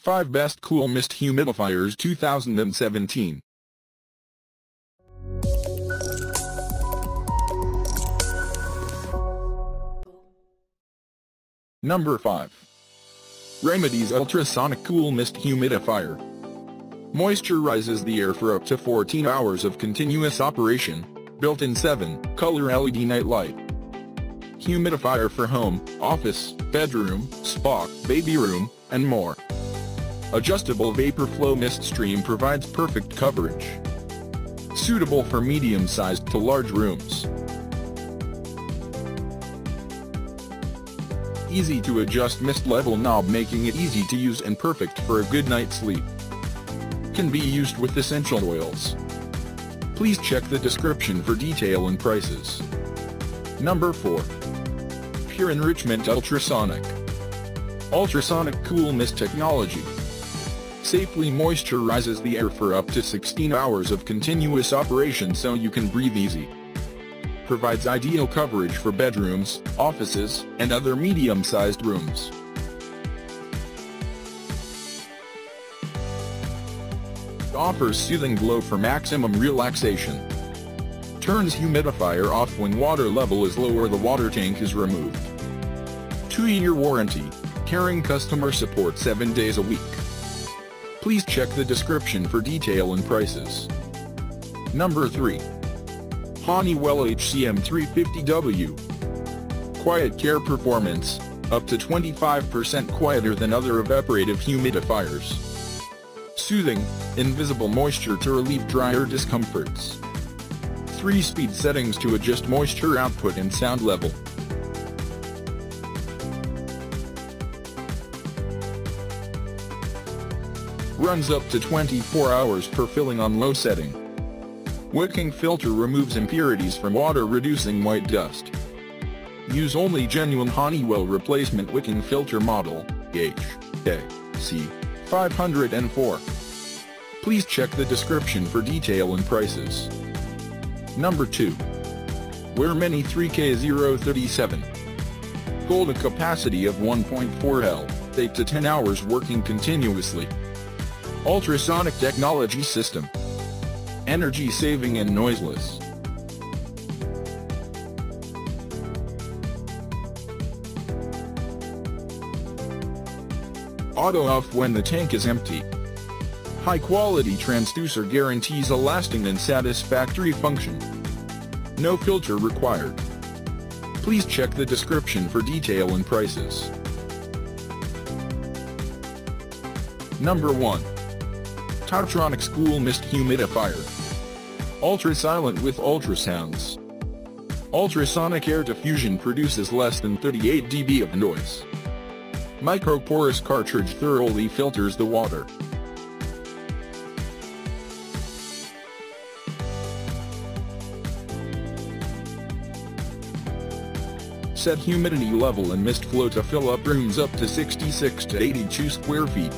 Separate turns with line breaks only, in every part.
5 Best Cool Mist Humidifiers 2017. Number 5. Remedies Ultrasonic Cool Mist Humidifier. Moisturizes the air for up to 14 hours of continuous operation. Built-in 7-color LED night light. Humidifier for home, office, bedroom, spa, baby room, and more. Adjustable vapor flow mist stream provides perfect coverage. Suitable for medium-sized to large rooms. Easy to adjust mist level knob, making it easy to use and perfect for a good night's sleep. Can be used with essential oils. Please check the description for detail and prices. Number 4. Pure Enrichment Ultrasonic. Ultrasonic Cool Mist Technology. Safely moisturizes the air for up to 16 hours of continuous operation so you can breathe easy. Provides ideal coverage for bedrooms, offices, and other medium-sized rooms. Offers soothing glow for maximum relaxation. Turns humidifier off when water level is low or the water tank is removed. 2-year warranty, caring customer support 7 days a week. Please check the description for detail and prices. Number 3. Honeywell HCM350W. Quiet care performance, up to 25% quieter than other evaporative humidifiers. Soothing, invisible moisture to relieve dryer discomforts. 3-speed settings to adjust moisture output and sound level. Runs up to 24 hours per filling on low setting. Wicking filter removes impurities from water, reducing white dust. Use only genuine Honeywell replacement wicking filter model, HAC 504. Please check the description for detail and prices. Number 2. Wearmany 3K037. Hold a capacity of 1.4 L, 8 to 10 hours working continuously. Ultrasonic technology system. Energy saving and noiseless. Auto off when the tank is empty. High quality transducer guarantees a lasting and satisfactory function. No filter required. Please check the description for detail and prices. Number 1. Toptronics Cool Mist Humidifier. Ultra silent with ultrasounds. Ultrasonic air diffusion produces less than 38 dB of noise. Microporous cartridge thoroughly filters the water. Set humidity level and mist flow to fill up rooms up to 66 to 82 square feet.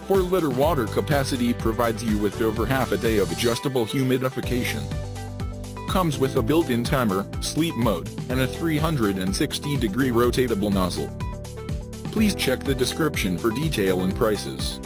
4-liter water capacity provides you with over half a day of adjustable humidification. Comes with a built-in timer, sleep mode, and a 360-degree rotatable nozzle. Please check the description for detail and prices.